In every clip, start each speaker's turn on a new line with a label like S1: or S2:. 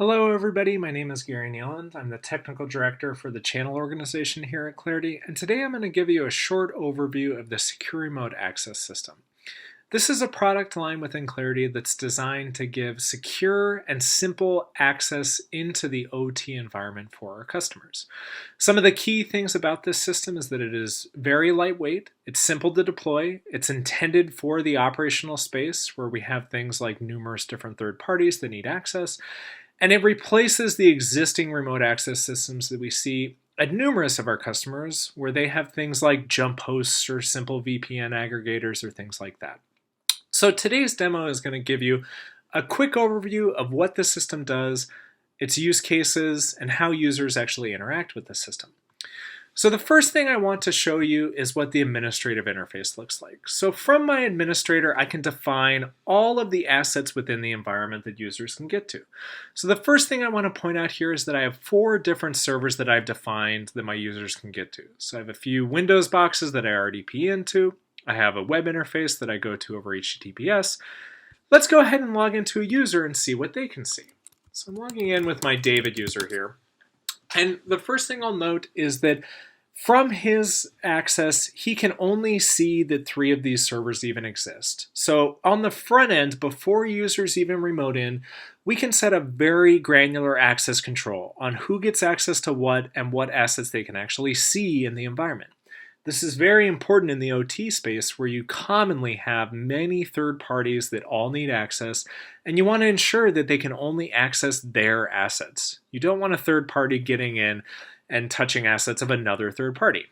S1: Hello everybody, my name is Gary Nealand. I'm the Technical Director for the Channel Organization here at Claroty, and today I'm going to give you a short overview of the Secure Remote Access System. This is a product line within Claroty that's designed to give secure and simple access into the OT environment for our customers. Some of the key things about this system is that it is very lightweight, it's simple to deploy, it's intended for the operational space where we have things like numerous different third parties that need access, and it replaces the existing remote access systems that we see at numerous of our customers where they have things like jump hosts or simple VPN aggregators or things like that. So today's demo is going to give you a quick overview of what the system does, its use cases, and how users actually interact with the system. So the first thing I want to show you is what the administrative interface looks like. So from my administrator, I can define all of the assets within the environment that users can get to. So the first thing I want to point out here is that I have 4 different servers that I've defined that my users can get to. So I have a few Windows boxes that I RDP into. I have a web interface that I go to over HTTPS. Let's go ahead and log into a user and see what they can see. So I'm logging in with my David user here. And the first thing I'll note is that from his access, he can only see that 3 of these servers even exist. So on the front end, before users even remote in, we can set a very granular access control on who gets access to what and what assets they can actually see in the environment. This is very important in the OT space where you commonly have many third parties that all need access, and you want to ensure that they can only access their assets. You don't want a third party getting in and touching assets of another third party.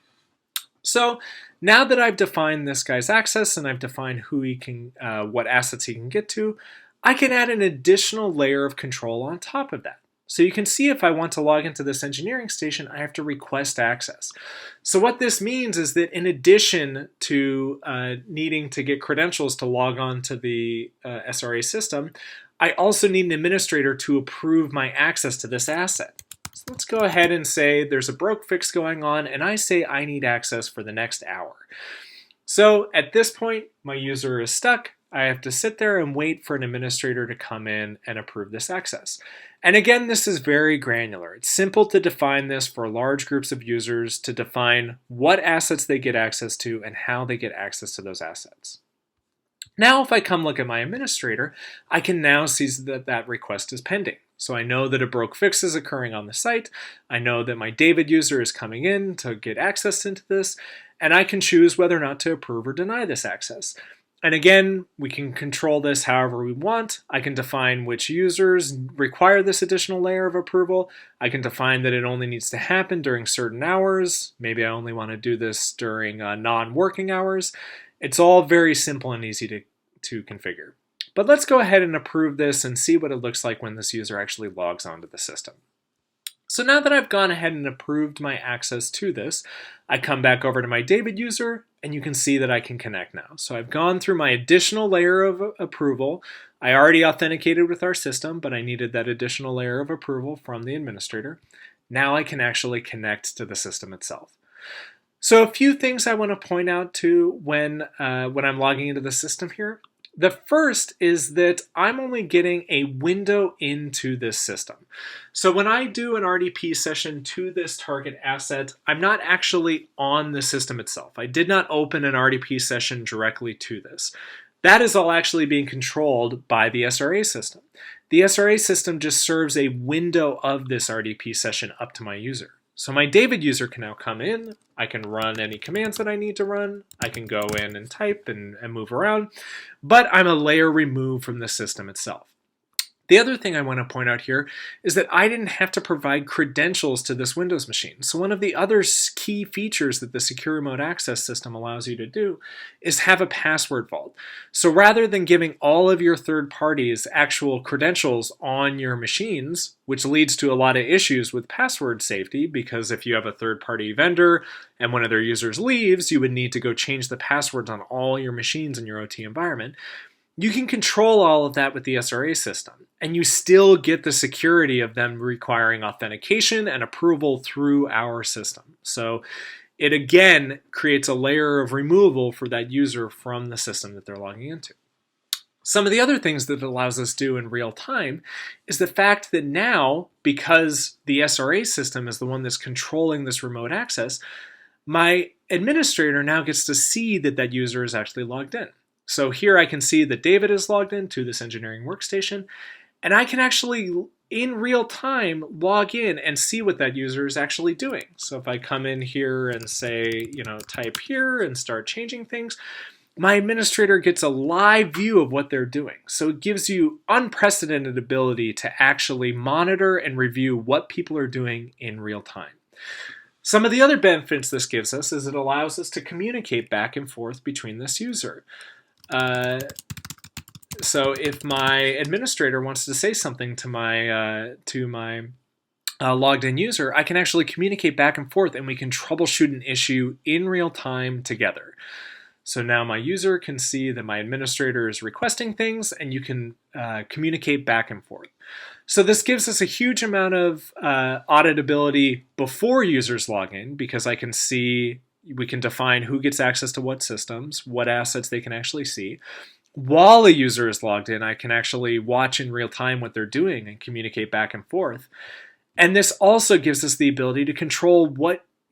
S1: So now that I've defined this guy's access and I've defined who he can, what assets he can get to, I can add an additional layer of control on top of that. So you can see if I want to log into this engineering station, I have to request access. So what this means is that in addition to needing to get credentials to log on to the SRA system, I also need an administrator to approve my access to this asset. So let's go ahead and say there's a broke fix going on, and I say I need access for the next hour. So at this point, my user is stuck. I have to sit there and wait for an administrator to come in and approve this access. And again, this is very granular. It's simple to define this for large groups of users to define what assets they get access to and how they get access to those assets. Now, if I come look at my administrator, I can now see that that request is pending. So I know that a broke fix is occurring on the site. I know that my David user is coming in to get access into this, and I can choose whether or not to approve or deny this access. And again, we can control this however we want. I can define which users require this additional layer of approval. I can define that it only needs to happen during certain hours. Maybe I only want to do this during non-working hours. It's all very simple and easy to configure. But let's go ahead and approve this and see what it looks like when this user actually logs onto the system. So now that I've gone ahead and approved my access to this, I come back over to my David user, and you can see that I can connect now. So I've gone through my additional layer of approval. I already authenticated with our system, but I needed that additional layer of approval from the administrator. Now I can actually connect to the system itself. So a few things I want to point out to when I'm logging into the system here. The first is that I'm only getting a window into this system. So when I do an RDP session to this target asset, I'm not actually on the system itself. I did not open an RDP session directly to this. That is all actually being controlled by the SRA system. The SRA system just serves a window of this RDP session up to my user. So my David user can now come in, I can run any commands that I need to run, I can go in and type and move around, but I'm a layer removed from the system itself. The other thing I want to point out here is that I didn't have to provide credentials to this Windows machine. So one of the other key features that the Secure Remote Access System allows you to do is have a password vault. So rather than giving all of your third parties actual credentials on your machines, which leads to a lot of issues with password safety, because if you have a third-party vendor and one of their users leaves, you would need to go change the passwords on all your machines in your OT environment. You can control all of that with the SRA system, and you still get the security of them requiring authentication and approval through our system. So it again creates a layer of removal for that user from the system that they're logging into. Some of the other things that it allows us to do in real time is the fact that now, because the SRA system is the one that's controlling this remote access, my administrator now gets to see that that user is actually logged in. So here I can see that David is logged in to this engineering workstation, and I can actually, in real time, log in and see what that user is actually doing. So if I come in here and say, type here and start changing things, my administrator gets a live view of what they're doing. So it gives you unprecedented ability to actually monitor and review what people are doing in real time. Some of the other benefits this gives us is it allows us to communicate back and forth between this user. So if my administrator wants to say something to my logged in user, I can actually communicate back and forth, and we can troubleshoot an issue in real time together. So now my user can see that my administrator is requesting things, and you can communicate back and forth. So this gives us a huge amount of auditability before users log in, because I can see, we can define who gets access to what systems, what assets they can actually see. While a user is logged in, I can actually watch in real time what they're doing and communicate back and forth. And this also gives us the ability to control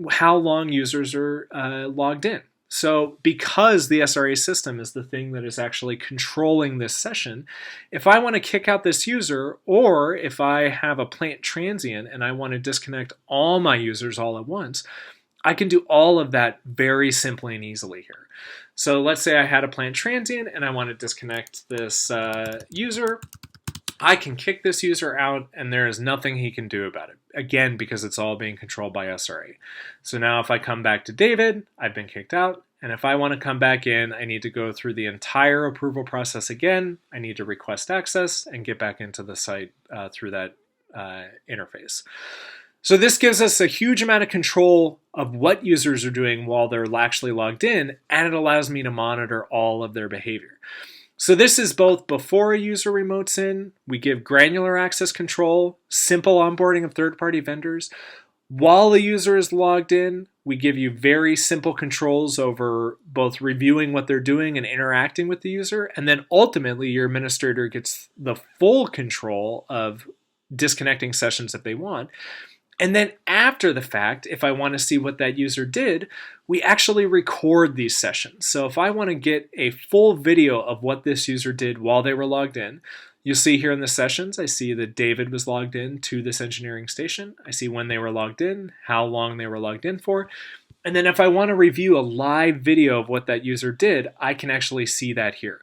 S1: how long users are logged in. So because the SRA system is the thing that is actually controlling this session, if I want to kick out this user, or if I have a plant transient and I want to disconnect all my users all at once, I can do all of that very simply and easily here. So let's say I had a plant transient and I want to disconnect this user. I can kick this user out and there is nothing he can do about it. Again, because it's all being controlled by SRA. So now if I come back to David, I've been kicked out. And if I want to come back in, I need to go through the entire approval process again. I need to request access and get back into the site through that interface. So this gives us a huge amount of control of what users are doing while they're actually logged in, and it allows me to monitor all of their behavior. So this is both before a user remotes in, we give granular access control, simple onboarding of third-party vendors. While the user is logged in, we give you very simple controls over both reviewing what they're doing and interacting with the user. And then ultimately, your administrator gets the full control of disconnecting sessions if they want. And then after the fact, if I want to see what that user did, we actually record these sessions. So if I want to get a full video of what this user did while they were logged in, you'll see here in the sessions, I see that David was logged in to this engineering station. I see when they were logged in, how long they were logged in for. And then if I want to review a live video of what that user did, I can actually see that here.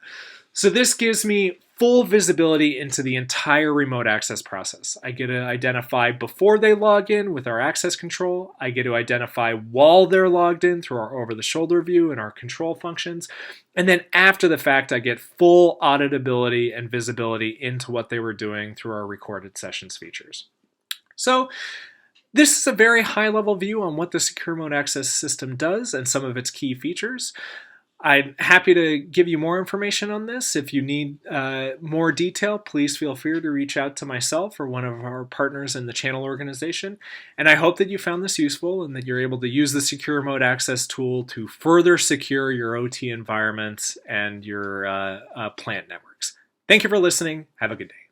S1: So this gives me full visibility into the entire remote access process. I get to identify before they log in with our access control. I get to identify while they're logged in through our over-the-shoulder view and our control functions. And then after the fact, I get full auditability and visibility into what they were doing through our recorded sessions features. So this is a very high-level view on what the Secure Remote Access system does and some of its key features. I'm happy to give you more information on this. If you need more detail, please feel free to reach out to myself or one of our partners in the channel organization. And I hope that you found this useful and that you're able to use the Secure Remote Access tool to further secure your OT environments and your plant networks. Thank you for listening. Have a good day.